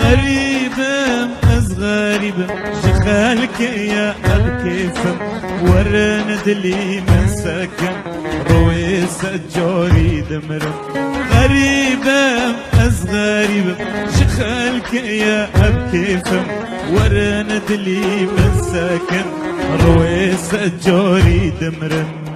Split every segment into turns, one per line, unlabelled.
غريبم از غريبم شخالك يا الكيفم ورند لي من سكن روي سجوري دمرم غريبم از غريبم شخالك يا الكيفم ورند لي من سكن روي سجوري دمرم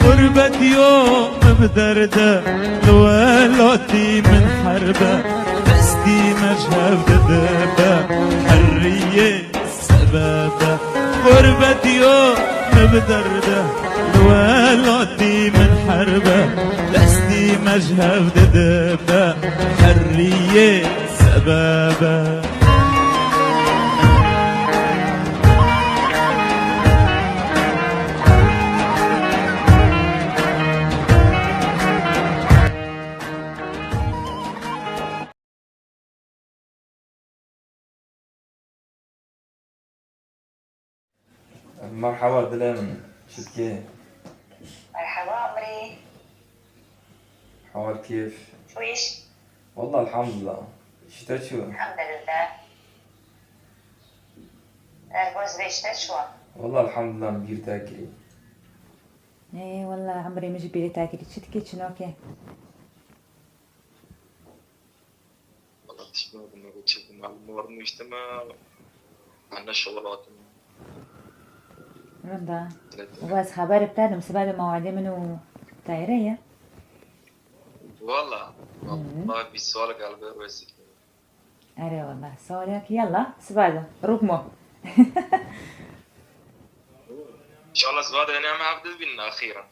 غربت يوم بدردة لولوتي من حربة بستي مجهب دذبة حرية سبابة غربت يوم بدردة لولوتي من حربة بستي مجهب دذبة حرية سبابة
مرحبا دلم شتكي
مرحبا عمري
حوال كيف؟
شويش؟
والله الحمد لله شتت شو؟
الحمد لله الجوز بيشتت شو؟
والله الحمد لله مدير تاكلي
ايه والله عمري مش بيري تاكل شتكي شنو كي
والله تشبه بنقول شيء مع المجتمع عندنا شغلات
رندا وبس خبر بتاعنا بسبب مواعيد منو تايرية
والله ما في سؤال قلبي ويسك
أري والله سؤالك يلا سبادة ركمو
ان شاء الله زبادة انا ما عبد بينا اخيرا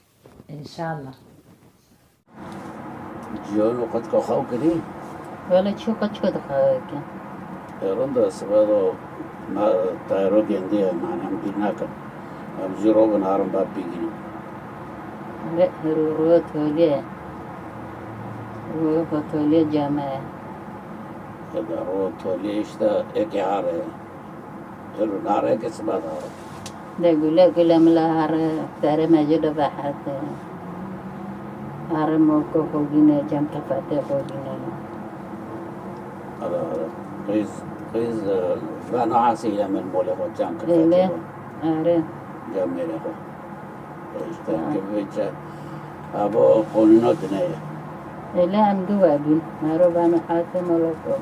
إن شاء الله
جيون وقت كخاو كدي
ولا شو قد شو دخلك
رندا سبادو ما تايرو جندي معنا مديناك أمزيرو بنهارم باب بيجي
لا رو تولي جامعة
كذا رو تولي إشتا إكي عاره هلو ناره كسبادو
ده قول ملا هار تاري ماجد بحث هار موكو خوجينا جام كفاتة خوجينا
هذا قيز فانا عاسي من مولي خو جام
إيه
كفتي
هار
جام ميري خو إشتا كيفيتش أبو قولنا دنيا
إلا أم دوابين هارو بانو حاتم ولا فوق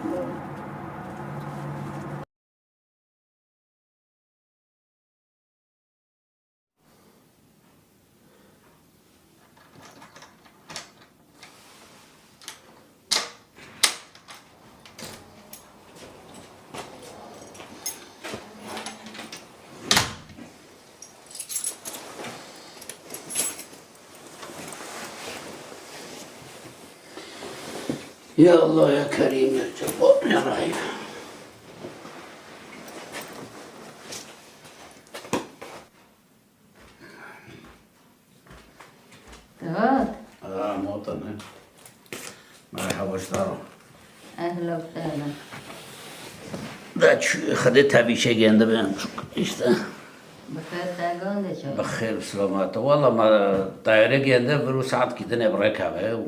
يا الله يا كريم يا جبار يا رحيم
تمام
موطن مرحبا اشتروا
أهلا وسهلا
ده شو خدتها بشيء جنده بهم إيش ده
بخير تاقون ده شو
بخير سلامات والله ما طائرة جنده برو ساعات كده نبركها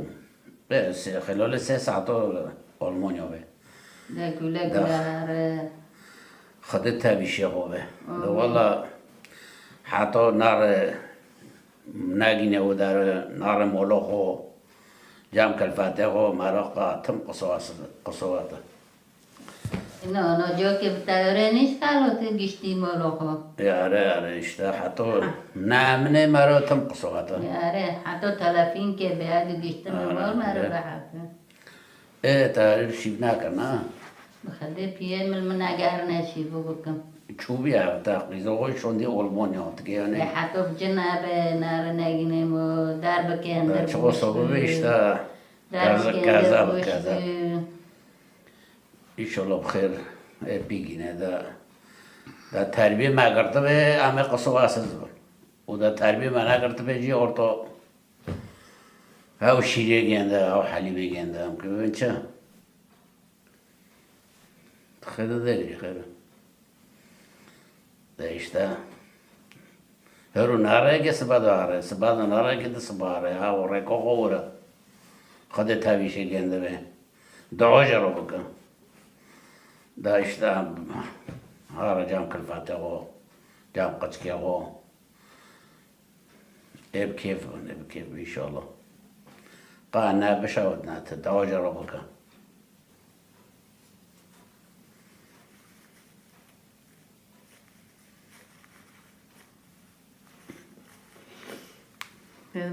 بس خلال 3 ساعات ألمانيا به
ده قول هار
خدتها بشيء خوبه والله حتی نار ناگینه و در نار مولوخو جام کلفته خو مرا تم قصوات
نه جا که بتایره نیست حالات گشتی مالوخا
یاره اشته حتی نامنه مرا تم قصوات
یاره حتی تلفین که بیاد گشت مال مرا بحثه
تعریف شیب نکنه
بخده پیه من اگر نشیبو بکم
چوبی هم تقریزا خوی شوندی آلمانیا تگه
یه حتی بجنب نار نگینیم و در بکه اندر
چه قصابه بیشته
در بکه اندر بوشت
ایشالله بخیر بگینه در تربیه مگرده به همه قصابه اساس بود و دا تربیه منا کرده بیجی اور تو هاو شیره گنده هاو حلیبه گنده هم که ببین چه خیلی داری خیلی داشته هرو ناره که سباد آره سباد ناره که ده سباره هاو رکو خوره خود تاویشه گنده به دعاجه رو بکن داشته هارا جام کلفاته و جام قچکی و اب کیف انشالله قانا بشود نات دعاجه رو بکن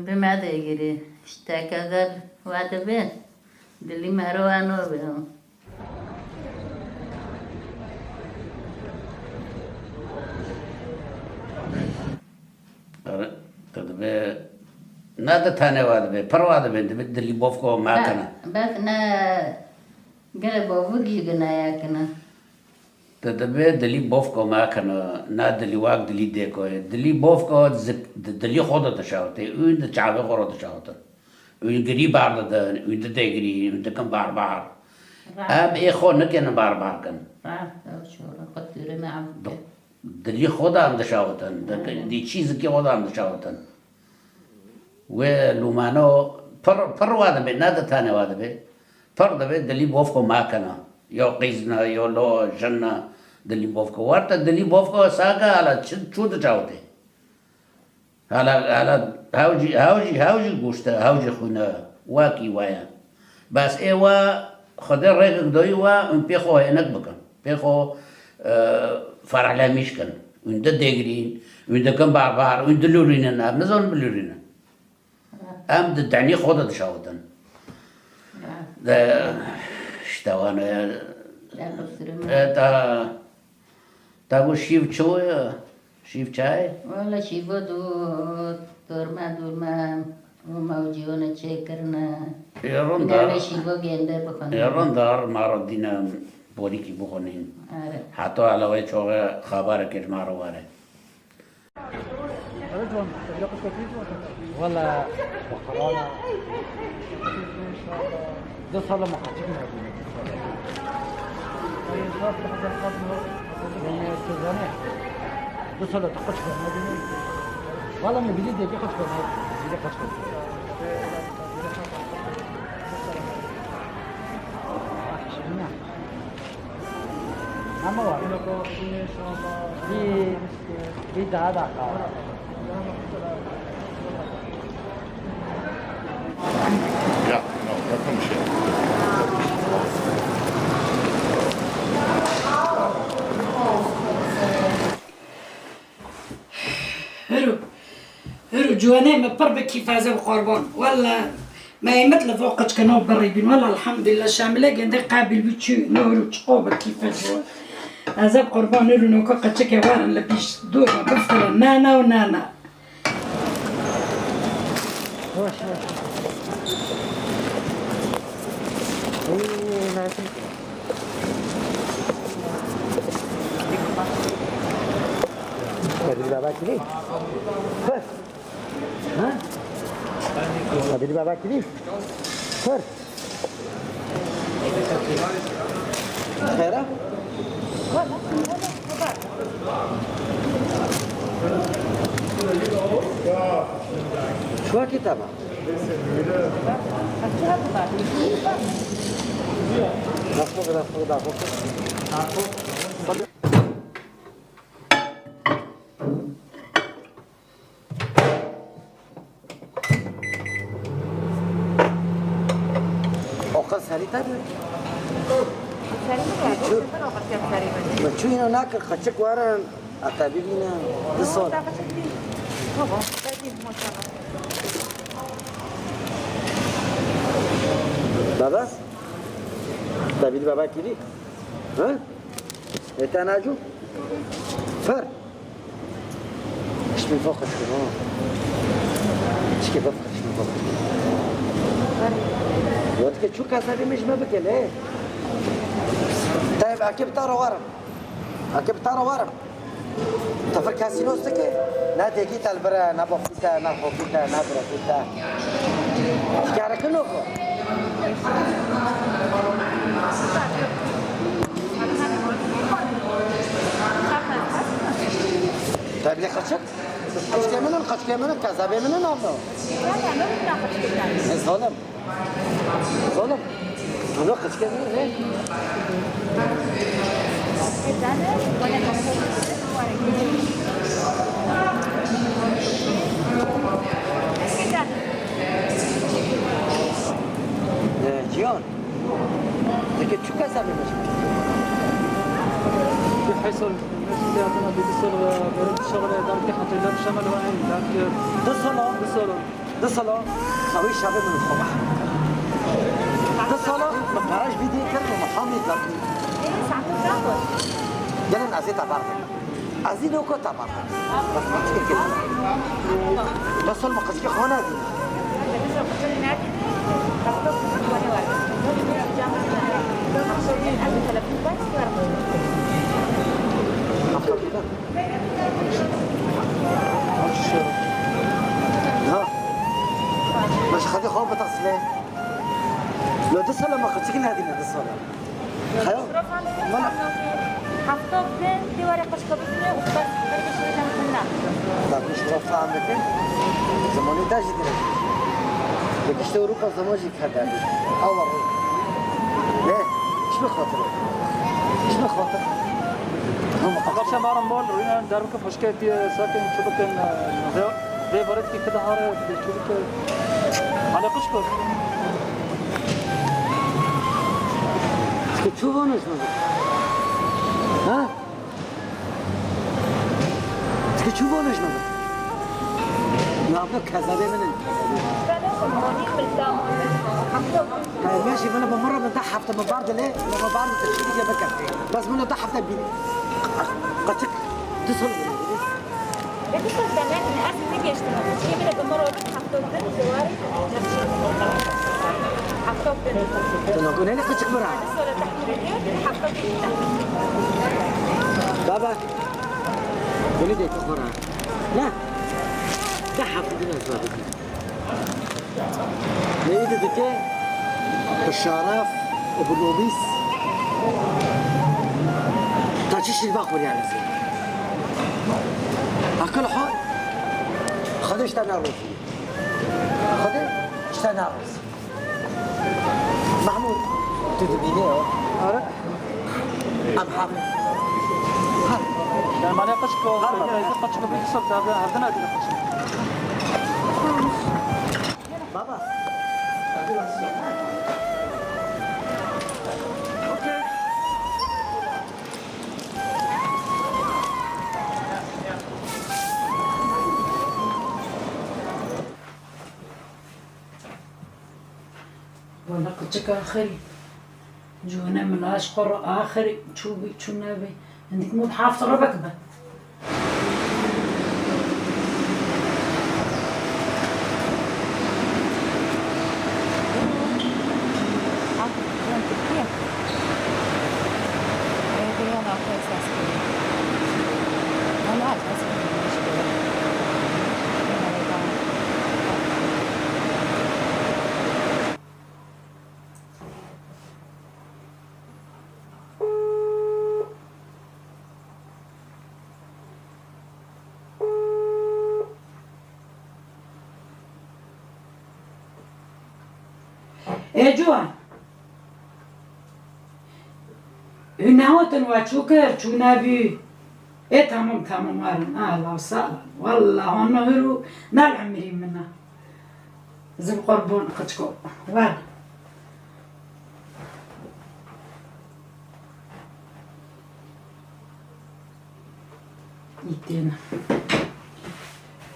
به ماده گیری اشتاک اگر واده به دلی مروانو به
تدبي نادا تاني واد بي پر واد بي دلي بوفكو ما كنا
بس نا قال بابو جينا يا كنا
تدبي دلي بوفكو ما كنا نا دلي واق دلي ديكو دلي بوفكو دلي خود تشاوتي وين تشاوي خور تشاوت وين قريب بعض ده وين تدغري وين كم بار ام اي خو نكن بار كن
شو قدر ما عم
دلي خود هم تشاوتن دي چیز که خود هم تشاوتن و لومانو پر واد به نادا تاني واد به پر ده دلي بوفكو ما كنا يو قيزنا يو لو جنة دلي بوفكو ورتا دلي بوفكو ساقا على شو تجاوتي على هاوجي گوشتا هاوجي خونا واكي وايا بس ايوا خدر ريق دوي وا ان بيخو هناك بكن بيخو فرع لا مشكن وين دغرين وين كم بار وين دلورينا نزون بلورينا ام دعني خود تشاوتن ده اشتوانا تا شیف چوه شیف چای
والله شیفو دورما موجودونه چه کرنا
ایران
شیفو گنده بکنه
ایران دار مارو دینا بوری کی بخونین حتی علاوه چوغه خبر کش مارو واره
والله وقرانا 2 سال ما خرجنا دو سال تقش مدينة والله من جديد يجي قش يجي قش أما واحد في دادا
Ja, no, dat komt zo.
هرو جوانا ما بربك كيف هذا قربان ولا ما يمثل فوقك كانوا بريبين ولا الحمد لله شامله قد قابل بتشو نورو تقوبك كيف هذا قربان هرو نوكا قتشك وارا لبيش دورا بفتر نانا ونانا
بابا كليف فر ها بدي بابا كليف فر خيره شو كتابه شو هنا هناك خشك ورا أتابعينا الصوت بابا دافيد بابا كذي ها انت ناجو فر ايش من فوق شنو ايش كيف فوق شنو فوق وقت شو كاسه مش ما بك ليه طيب اكيد ترى ورا تفر كاسينو استكي نا ديكيتا البرا نا بوفيتا نا خوفيتا نا برافيتا شكارا كنوكو طيب ليه خشك؟ خشك منن كذابة منن عبدو ظلم ظلم هذا خشك منن ليه؟ جيون لكن شو كذابة مش
بحيث اللي عندنا بيتصل برد الشغل دارك حتى لا شمال وين دارك
دصلوا خوي شباب من الصبح دصلوا ما بقراش فيديو كلمة محامي دارك جلنا عزيز تبارك عزيز لو كنت تبارك بس ما تشكي كلمة دصل ما قصدي خوانا دي مش خدي خوف بتصلي لو تصل ما قلت لك هذه تصل خير ما
حفظت دي ورقة شكبتني وخبرت برد شوية من
طيب مش رافع عندك زماني تاجي دي لك اشتي اوروبا زماجي كذا اول ليه ايش بخاطر ايش بخاطر هم
قبل شمارا مول روينا دارك مشكلة ساكن شو بكن في برد كده هاره شو بك على قشبر
تشوفون ايش ها تشوفون ايش نعم كذا من ماشي ما انا بمر من تحت حفته من بعض ليه؟ لما بعض تشتري يا بكر بس من تحت حفته بيني قتك تصل
بتصل زمان من أسف تيجي اشتغل مش هي كده بمرة وقت حفظت بنت زواري نفس حفظت بنت
تنقول هنا قتك مرة بابا ولدي كفرها لا ده حفظنا الزواري لقيت دكي بالشرف وبالنوبيس تاجيش الباقور يعني زين أكل حال خذ اشتنا روسي خذ اشتنا روسي محمود تدبيني أره أم حامل
يعني معناها قشكو بيتصل هذا دي قشكو
بابا
والله قلت آخري جونا من أشقر آخري تشوبي تشونابي عندك مو بحافظ ربكبة إيه جوان هنا واتشوكر شو نبي إيه تمام وارن أهلا وسهلا والله أنا هرو نال عمري منا زي قربون قتكو وارن يدينا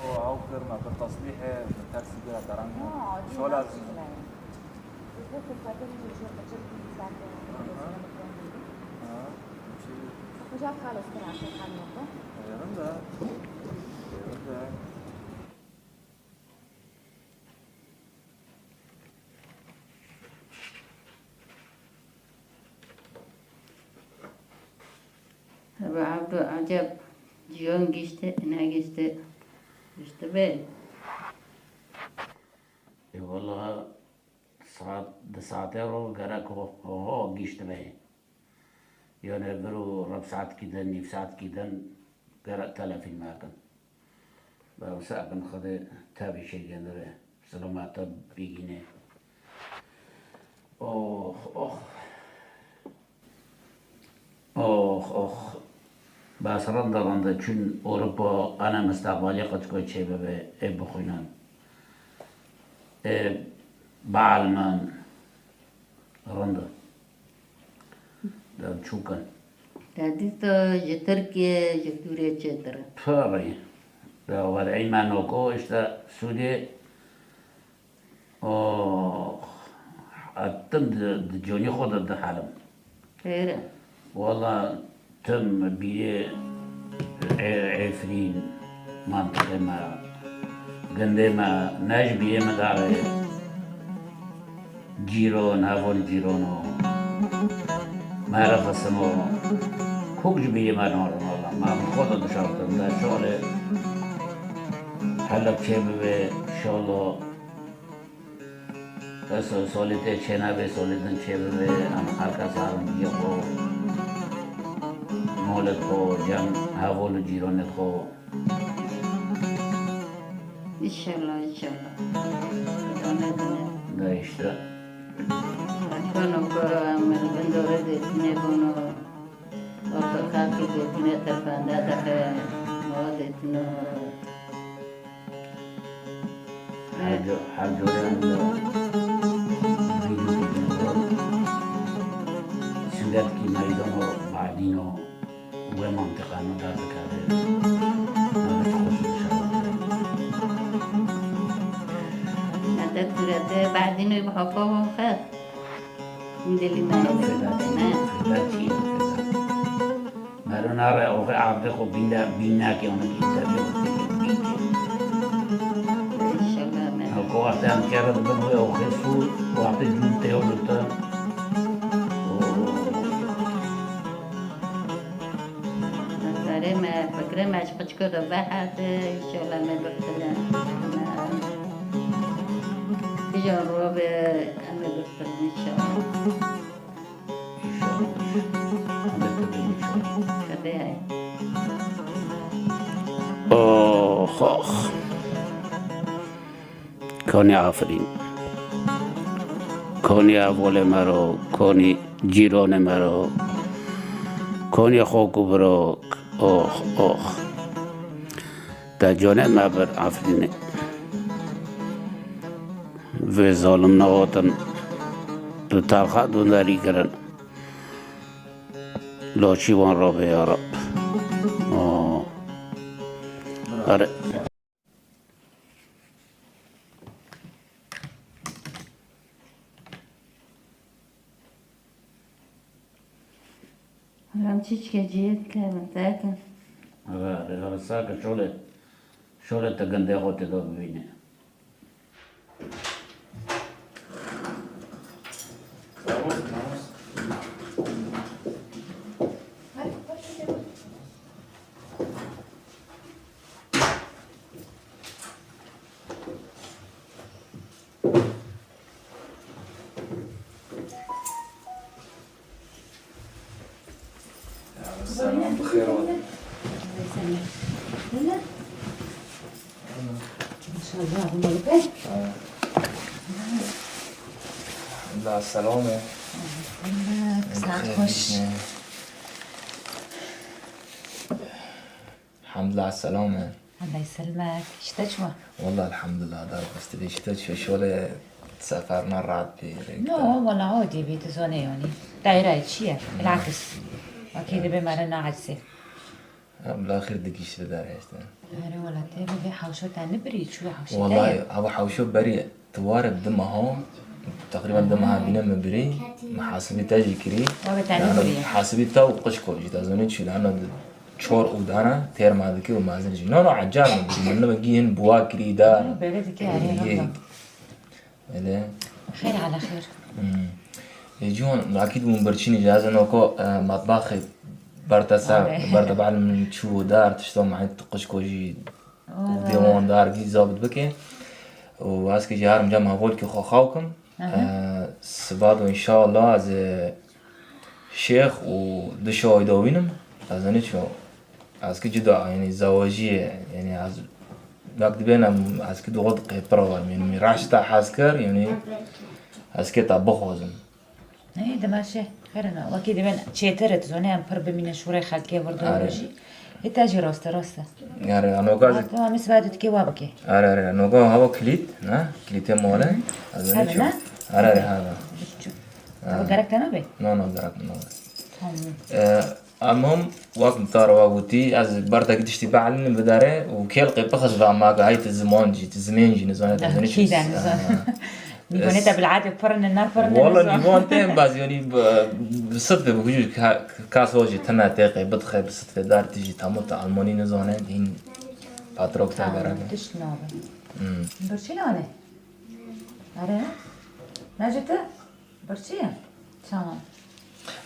أو كرنا بالتصليح بالتاكسي بلا درانجو شو لازم
أبو عبد عجب جیان گشته نگشته گشته به
والله ساعت رو گرک ها گشته به يعني برو ربع ساعت كده نيف ساعت كده قرأ تلفين معكم بوساقن خذ تابي شيء جندره سلامات بيجينه أوه بس رنده چون أوروبا أنا مستقبلي قد كنت شيء بخوينان بعلمان رنده دم چوکن
دادی تو جتر که جتوره چتره
فرای دا وضعی منو کو اشتا سودی اتم جوني خود ده حالم
خيره
والله تم بيه عفرين منطقة ما قندي ما ناج بيه مدار جيرون هافون جيرونو ما رفسمو كوكج بيه ما نورن والله ما خود دشارتم ده شغل حلق شبه شغله سولیت چنا به سولیتن چه به هم هرکس هم یکو مولد خو جم هوول جیرانت خو
انشالله دانه
داشته
کنو کرو امر بنداره دیتنه کنو آتا کاکی دیتنه ترفنده دخه ما دیتنه
هر جوره سودت کی میدان و بعدین و منطقه مدار کرده
ندت کرده بعدین رو بحفا و خد دلی من
فدات چیه مرون آره اوه عبد خو بینا که اونه که تبیه کو وقت هم کرد بنوی اوه سود وقت جوته و لطه
ما فكرة ما عجبتش كده واحد إن شاء الله ما بختنا في جنوب أنا بختنا إن شاء الله كده
آخ کانی آفرین کانی اول مرا کانی جیران مرا کانی خوکو برا آخ در جانب مبر آفرینه و ظالم نواتن تو تلخه دونداری کرن لاشیوان را به یارب آره
هم چیچ که جید که منطقه
آره ساکه شوله تگنده خودت دو ببینه
سلام بخير
ان شاء الله هم البيت
لا سلامه
ساعت خوش
الحمد لله على السلامة
الله يسلمك اشتاج شو؟
والله الحمد لله دار بس تبي اشتاج في شغله سافرنا رعد
لا والله عادي بيتزوني يعني دايرة شيء بالعكس أكيد بمرنا عجزة
بالاخر دقيش دار هسه
أنا ولا تبي بحوشة تاني بريد شو حوشة
والله أبو حوشة بريء توارد دمها تقريبا دمها بينما بري محاسبي تاجي كري محاسبي تاو قشكو جدا زوني شو لأنه شور ودانا تير ما ذكي وما زنجي نو عجال من لما جين بواكري دا
بلدك يعني خير على خير
يجون أكيد من برشين جاهز إنه كو مطبخ برتا بعلم شو دار تشتغل معي تقش كوجي وديوان دار جي زابط بكي وهاسكي جي هارم جمع غولكي خاوكم سبادو إن شاء الله از شيخ ودشو يدوينم از أنا شو از كي جدا يعني زواجية يعني از نقد بينهم از كي دوغد قيبرة يعني راشتا حاسكر يعني از كي طبخوزم
نه ده ماشي خيرنا واكيد من تشيترت زونه ام پر بمینه شوره خلکه وردوجی ایتاجی راسته
آره نوگاز
تو هم سبادت کی وابکی
آره نوگا هوا کلید نه کلیت ماله از
هذا نه
آره هذا
تو گرک تنبه
نه گرک نه المهم وقت مطار وقتي از برتا قدشتي بعلن بداره وكيل قيب خذ معك هاي الزمان جي تزمين جي نزانة
أكيد نزانة نيفونيتا بالعادة فرن النار فرن
والله نيفون تيم باز يعني بالصدفة بوجود كاس وجه تنا تاقي بدخل بالصدفة دار تيجي تموت ألماني نزانة هين باتروك تاعنا
تش نابه برشي نانه أره نجته برشي تمام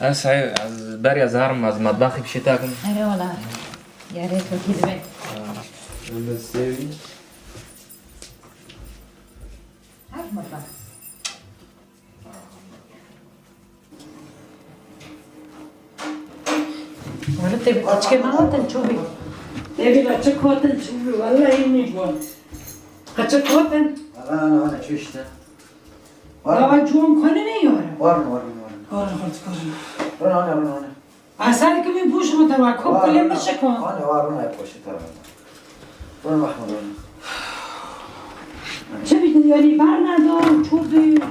أنا سعي از بري أزهرم از مطبخي بشي تاكم
أره والله يا ريت وكيد بين
نمسيوي
هاي مطبخ ولا تبي تشكي ما تنشوفي
تبي بچه كوتن شوفي والله إني بون بچه كوتن
أنا شوشته
لا جون کنه نیاره
وارن
آره خالص کارم
وارن
اصلا که می پوش رو دوا کب کلی مشه کن
أنا وارن هاي بوشي ترى وارن محمود
چه بیدن یاری بر ندارم چوبی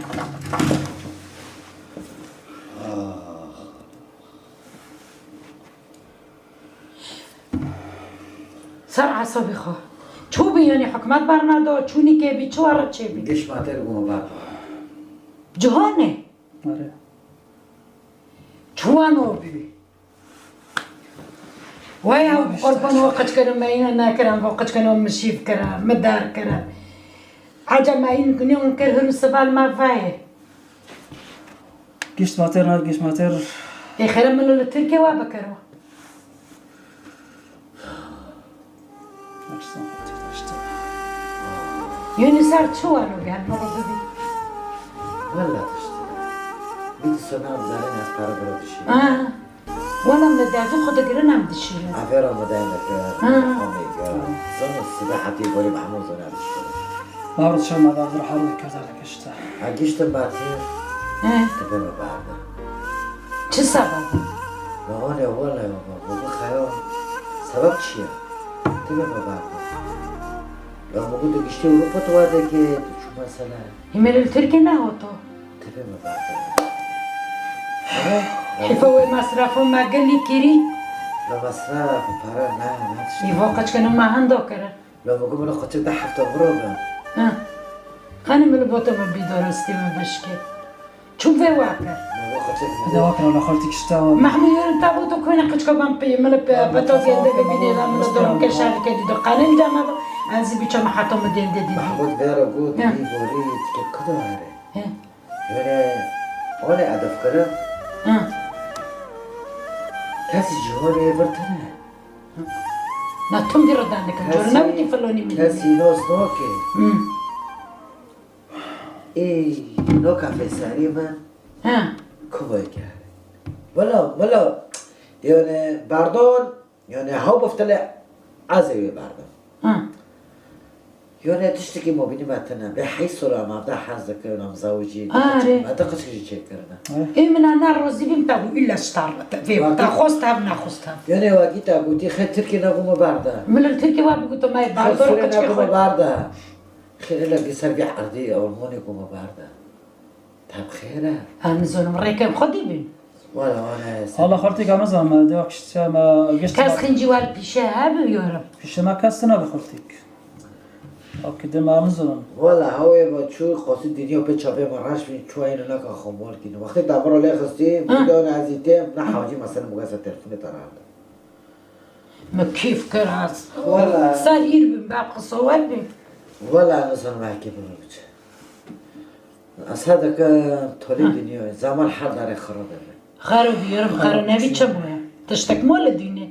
سر عصابی خواه چوبی یعنی حکمت بر ندار چونی که بی چوارت چه بی
قش ما ترقوم بعد
جهانه
آره
چوانو بی وای او قربان وقت کنم این نکرم وقت کنم مشیف کرم مدار کرم عجب ما این کنی اون کر هر سبال ما فای
گشت ماتر نه گشت ماتر
ای خیرم منو لترکی وا بکرم یعنی سر چوانو بیان مرد بی
والله تشتغل بيت السنة بزارين أسبار برودشي
ولا من دعوة خد قرنا بدشي
عفيرة مدينة أميجا زون السباحة في بوري محمود زون هذا الشيء
ما برد شو ما ذا راح أروح كذا لك إشتا
عجشت بعدين تبي ما بعد
شو سبب؟
والله بابا خيال سبب شيء تبي ما بعد لو موجود عجشتي أوروبا توادي كي شو مثلا
يميل التركي نهوتو
تبي ما بعد
حفوي مصرف ما قال لي كيري
لو مصرف وبارا ما تشتي
يفوقش كانوا ما عنده كره
لو موجود من خطيب ده حفظ غروبه
خاني من البوتو ما بيدرستي ما بشكي شو في واقع
إذا واكنا ولا خالتك إشتا
محمود يقول تابوتو كوينه قد كبان بي من بتوزي عند بيدي لا من دون كشاف كده دو قانون ده ما انزي بيچا ما حتى مدين دي
محمود بيرا قود دي بوري كده هاري يعني أنا أدفكره كاسي جهوري برتنا
ناتم دي ردانك جورنا ودي فلوني من
كاسي نوز نوكي إيه نوكا في ساريما كوباي كهري ولا يعني باردون يعني هاو بفتلع عزيزي باردون يعني تشتكي مو بيني مثلا بحيث ولا ما بدها حظك ولا مزوجي ما تقص شيء كرنا
إيه من أنا الرز بيمتاو إلا اشترت في تاخذتها بناخذتها
يعني واجيت أقولي خير تركي نقوم باردة
من التركي وابي قلت ما يباردو
خير نقوم باردة خير لك يسرقع أرضي أو الموني قوم باردة طب خيره
أنا زون مريكا خدي بين
ولا أنا
والله خالتك عمزة ما دواك إشتا ما قشت
كاس خنجي والبيشها بيورب
إيش ما كاستنا بخالتك أو كده ما عمزون
ولا هوي بتشوي قصيد الدنيا وبتشافي مراش في شوية هناك خمول كده وقت دابرو ليه خستي بدون عزيتين نحاجي مثلا مقاسة تلفوني ترى
ما كيف كراس
ولا
صار يربي باقي صور بي
ولا أنا صار معك بنوت أصدق تولي الدنيا زمان حد داري خراب
خرب يرب خرب نبي تشبوه تشتك مول دينه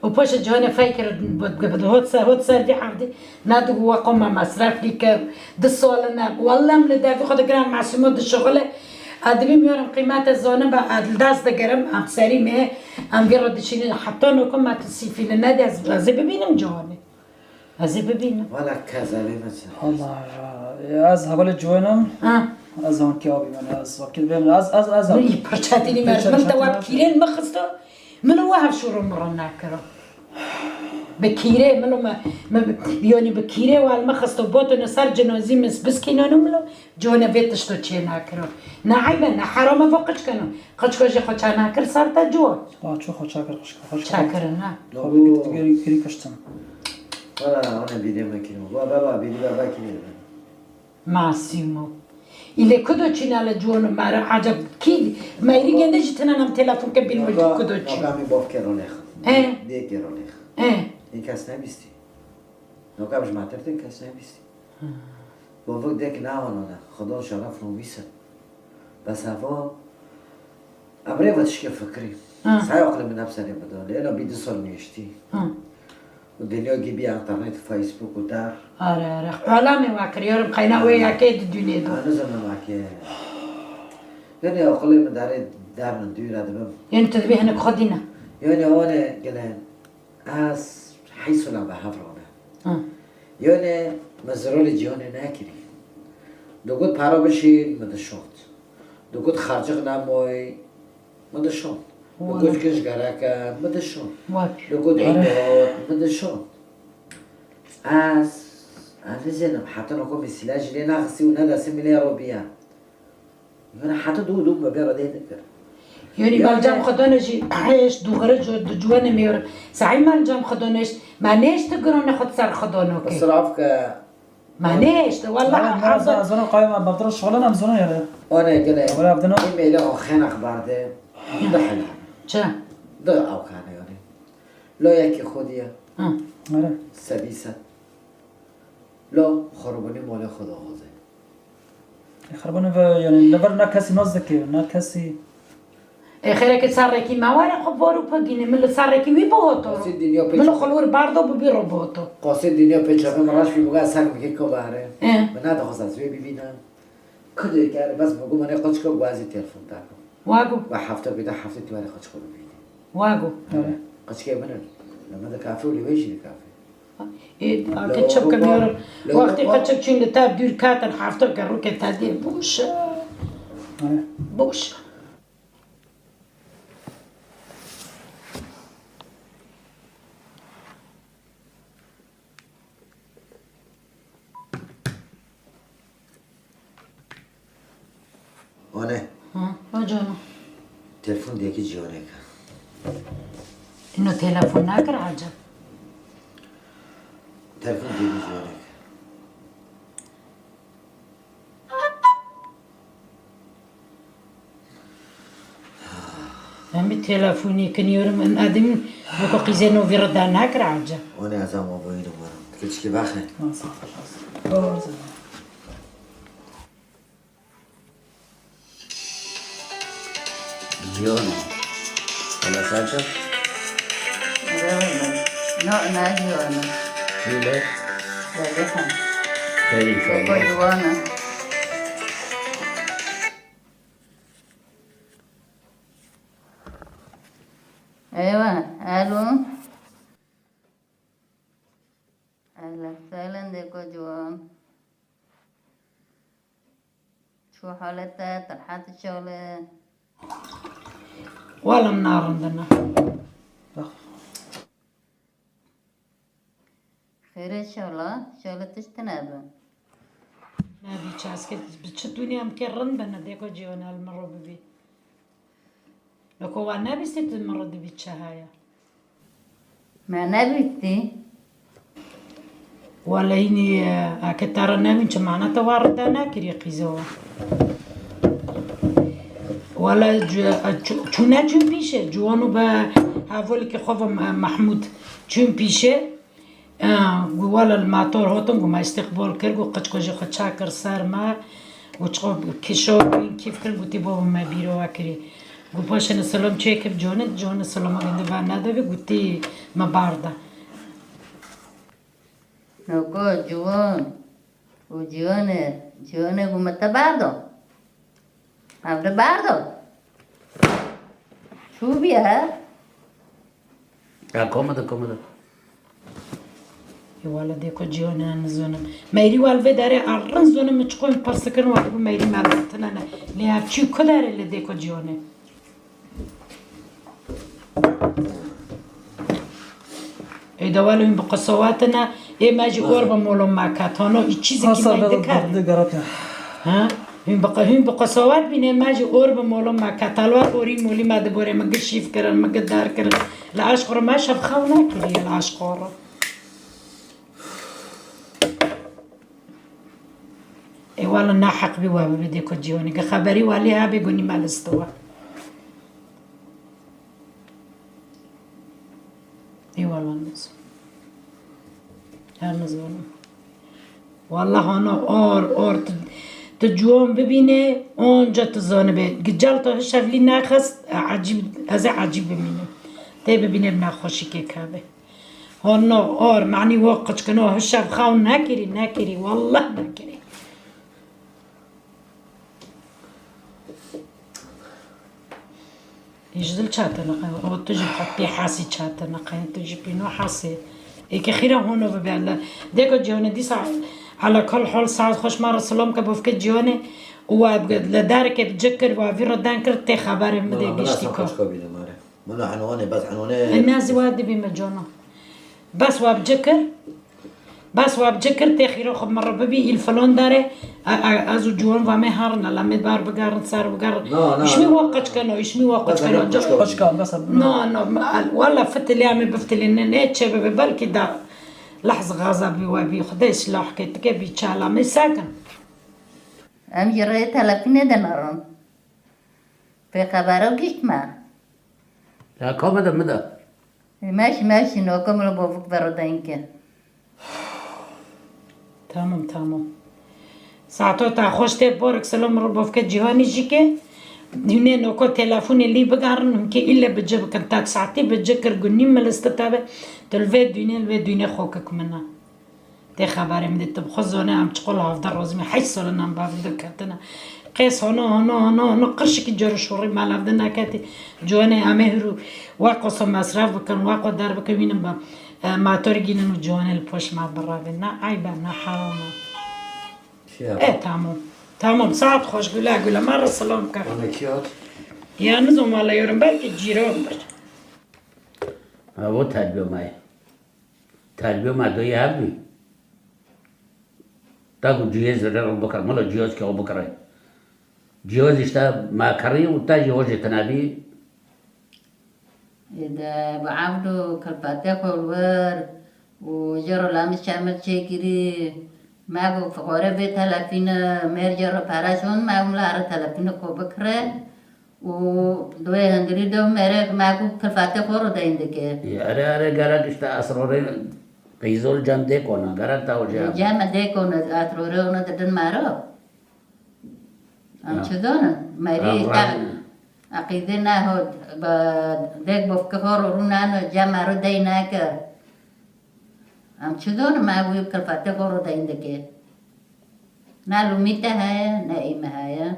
وباش جوانا فاكر بقبض هوت سر دي حردي نادو وقوم مصرف لك دسولنا والله من دافي خد جرام مع سمود الشغله ادبي ميورم قيمات الزونه بعد الداس دقرم ام سري ما ام بيرد شيء حطونه كم ما تسيفين النادي از ببينم جواني از ببينم
ولا كذا مثلا
الله از حوال جوانم از اون که آبی من از وقتی بیم از
من پرچاتینی من دواب کیرین مخستو منو وهم شروع مرة ناكره بكيرة منو ما يعني بكيرة والمخستو بوتو نصار جنازي بس كينو نملو جونا بيتش تو تشي ناكره نعيبا نحرام فوقش كانوا قشكوجي خوشا ناكر صار تا جو
چو خوشا کر خوشا
شاكر نا
خب گری کشتم
ولا انا بيدي ما كينو بابا بيدي بابا كينو
ماسيمو إلى كدو تشين على جوانو مارا عجب كي ما يريد يندش تنام تلفون كبير مجد كدو تشين
نقامي باف كرونيخ دي كرونيخ این کس نبیستی نوکمش معترتن کس نبیستی با وقت دیگه نهانانه خدا شرف نویسه بس هوا امره وقتش که فکری سعی عقل من نفسنی بدانه اینا 20 سال نیشتی و دنیا گیبی انترنت فیسبوک و در
آره حالا می واکریارم خینا و یکی دنیا دو
هنوز من واکه یعنی عقل من داره در من دوی رده بم
یعنی تدبیه هنک خودینا
یعنی آنه گلن از حیث لما حفرانه یعنی مزرال جیانه نکری دوگود پرا بشید مدشوند دوگود خرجق نمای مدشوند دوگود کش گرکن مدشوند دوگود عیدات مدشوند از زنم حتی نکو مثلا جلی نقصی و ندستی میلیارد بیان یعنی حتی دو مبیار ده نکر
یعنی مالجام خدانشی هیچ دوغره جوان میاره سعی مالجام خدانش معنیش تگران خود سر خدانو که
بصراحة که
معنیش والله
حافظ از اون قایم بدر شغلان هم زونه یاره
آنه گله
ولا بدنا
ایمیل آخرین اخبار ده دحلا
چه
ده آخرین یعنی لا یکی خودیه
آره
سبیسه لا خرابانی مال خدا خوزه
خربان و یعنی نبر نه کسی نزدیکی نه کسی
خیره که سرکی مواره خب بارو پگینه مل سرکی وی بوتو مل خلور باردو ببی رو بوتو
قاصد دنیا پیچه مراش بی بگه سگ میگه که باره من ندخواست از روی ببینم کدوی کرده بس بگو من قاچ که بازی تلفن تاکم
واگو
و هفته بیده هفته تو برای قاچ که ببینی
واگو
قاچ که منن لما ده کافه ولی ویشی کافه
کچب کمیارم وقتی قچب چون تاب دور کاتن هفته کرو که تادی بوش بوش
آنه
جانو
تلفن دیگه جیانه کن
اینو تلفن نکر عجب
تلفن دیگه جیانه
کن همی تلفنی کنیورم من آدم بکو قیزه نو ویرد نکر عجب
آنه از هم آبایی رو برم کچی که بخه جیانه حالا سرچه؟
نه جوانه
چیله؟
بلکن
خیلی فعلا
جوانه ايوه الو اهلا وسهلا ديكو جوان شو حالتك طلعت الشغلة
ولا النار عندنا
خير ان شاء الله شغلة تجتنبه
نبي تشاسكت بتشدوني مكرن بنا ديكو جيونا المرة ببي لكو وانا بيستيت المرة دي بيتشهايا
ما نبيتي
ولا هني كتار نامين معناتها واردانا كري قيزوا ولا چونه چون پیشه جوانو به حوالی که خواه محمود چون پیشه ولا الماتور هاتون گو ما استقبال کرد گو قچقاجی خود چاکر سر ما و چقا کشا کیف کرد گو تی بابا ما بیرو وکری گوپاشن سلام چیکب جون سلام گنده و نداره گوتی مبارده
نوکو جوانه گومتا باردو افده باردو شو بیه
کامده
والا دیکو جیونه نزونم میری والوی داره ارن زونم چقوم پرسکن وقتی میری مالتنا نه لیاب چی کداره لی دیکو جیونه ایده والو این بقصواتنا ای ماجی قرب مولم مکاتانو ای چیزی که میده کرد ها این بقصوات بینه ماجی قرب مولم مکاتالوات اوری مولی ماده بوره مگه شیف کردن مگه دار کردن العشق رو ما شب خو نکردی العشق رو ای والا نحق بی وابه بده که جیونی که خبری والی ها بگونی مال استوا ای والا نزونم والله انا اور تجوم ببینه اونجا تزانه به گجال تو شفلی نخست عجیب ببینه تی ببینه بناخوشی که کابه هانا اور معنی وقت کنه هشب خاون نکری والله نکری يجدل شاتا نقي أو تجيب حتى حاسي شاتا نقي تجيب بينو حاسي إيك خيرا هونو ببعلا ديكو جيوني دي ساعة على كل حال ساعة خوش مرة سلام كبوفك جيوني وابقد لدارك بتجكر وفي ردان كرت تي خبر مدي قشتيكو
منو عنواني بس عنواني
الناس وادي بمجانا بس وابجكر تي خيرا خب مرة ببي الفلون داره ازو جوان وامي هارنا لامد بار بقارن صار بقارن ايش مي وقت كانوا نو والله فتلي عمي بفتلي ان نيت شباب بالكي دا لحظة غضب وابي خديش لو حكيت بي تشالا مي ساكن
ام جريت تلفين دنارون في خبرو قشت ما
لا كامده مدى
ماشي نوكم لو بوفك برودينك
تمام ساعتو تا خوشته بورك سلام رو بوفك جهاني جيكي هنا نوكو تلفون اللي بقارن هم كي إلا بتجيب كنتاك ساعتي بتجكر قني ملستتابة تلفي دوني خوكك منا تي خباري مدي تبخزونا عم تقول هفضل روزمي حيث لنا عم بافدو كاتنا قيس هنا قرشك جرو شوري مال هفضلنا كاتي جواني عمهرو واقو سو مصرف بكن واقو دار بكن وينم با ما تورجينو جواني البوش مع برابنا عيبنا حرامه ايه تمام ساعت خوش قولا مرة سلام كر يا نزوم والله يورم بالك جيران بر
هو تربیه ما دوی هبی تاگو جیز رو بکر مالا جیاز که بکره جیازش تا ما کری و تا جیاز تنابی
إذا بعبدو كالفاتح والور وجرو لامس شامل شاكري ما فقورة بيت هلافين ميرجرو باراشون ما ملارة هلافين كو بكرة ودوي هندري دو ميرك ما كالفاتح ورو دايندك
أرى غارك اشتا أسروري قيزول جام ديكونا غارك تاو
جام ديكونا أسروري ونا ددن مارو أم شدونا ماري عقيدنا هو ديك بفكفور ورونانو جامارو دايناك أم شدون ما أقول كالفاتة فورو دايندك نالو ميتا هاي نائمة هاي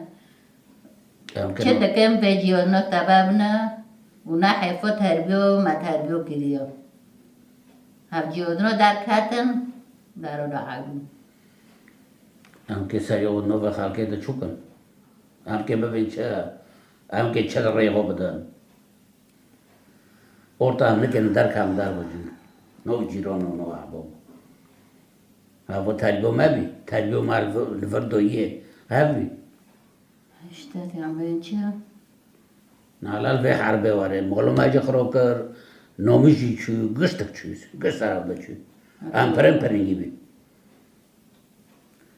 شد كم بيجيو نو تبابنا وناحي فوت هربيو ما تهربيو كريو هبجيو دنو دار كاتن دارو دعاقو
أم كسايو نوفا خالكي دا چوكن أم كي ببين چه أم كي چل ريغو بدن أورتا هم نكن در كام دار بجي نو جيرانو نو أحباب هاو تربيو ما بي تربيو ما الفردوية هابي
اشتاتي عمين چه
نالال في حربه واره مغلو ما جي خروكر نوميجي چو گشتك چوز گشت عرب دا چو أم پرنگي بي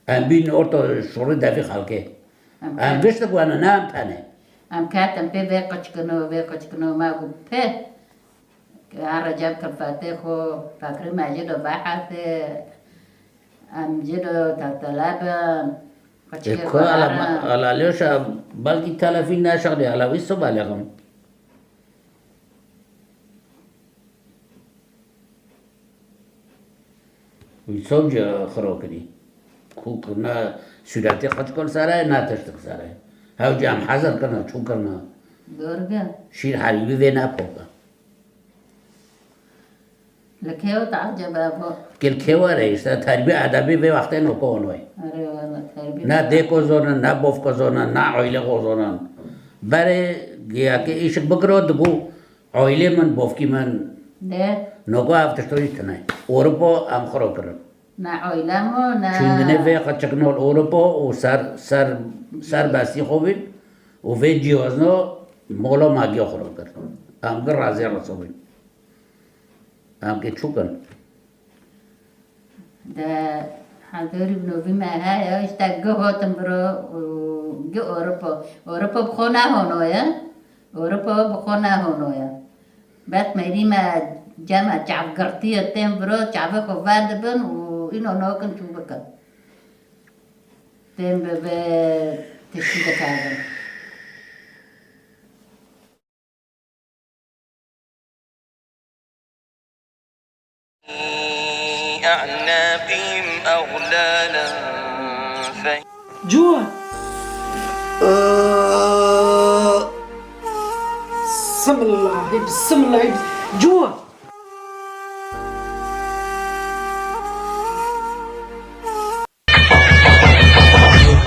أم بين أورتا شوري دافي خالكي أم گشتك وانا نام تاني
أم كاتم بي بيقچكنو ما أقول بي عرجاب كالفاتحو فاكري ما جدو بحث أم جدو تطلب
اکو على ليش بلكي تلفين ناشغلي على ويسو بالغم ويسو جا خروكني كوكنا سوداتي خطكل سارة نا تشتك سارة هاو جام حذر كنا شو كنا شير حريبي وينا بوكا
لكيو تعجب أبو
كل كيوا رئيس تربية أدبي في وقت نكون وي
أري والله تربية
نا ديكو زونا نا بوفكو زونا نا عيلة زونا بري گيا كي إيش بكرو دبو عيلة من بوفكي من
ده
نوكو أفتشتوي تناي أوروبا أم خرو كرن
نا عيلة مو نا
چندنه في قچکنول أوروبا و سر بسي خوبين و في جيوزنو مولا ماگيو خرو كرن أم گر رازي رسوبين أم كي چوكن
ده حضوري بنوبي ما هاي اشتاقو هاتم برو جو أوروبا بخونه هونويا أوروبا بخونه هونويا بعد ميري ما جامع شعب قرطية تيم برو شعب خوفاد بن وإنو نوكن شو بكن تيم تشتيد كاغن
أعناقهم أغلالا
جوا بسم الله بسم الله جوا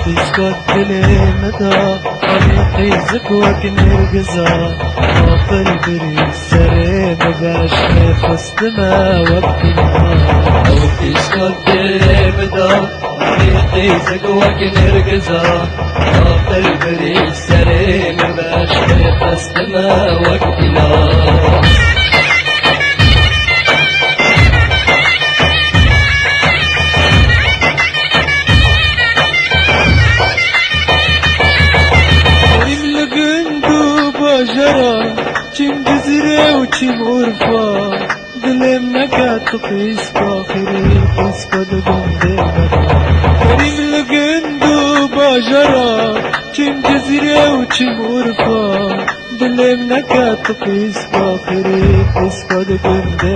تسكت كلمتها طريقي زكوك نرقزها طاقل بريد سري مباش نفس دما وقت النهار أو تسكت كلمتها طريقي زكوك نرقزها طاقل بريد سري مباش نفس دما وقت النهار چیم جزیره و چیم عرفا دلم نکرد تو قیس باخری قیس کد گنده کریم لگند و باجرا چیم جزیره و چیم عرفا دلم نکرد تو قیس باخری قیس کد گنده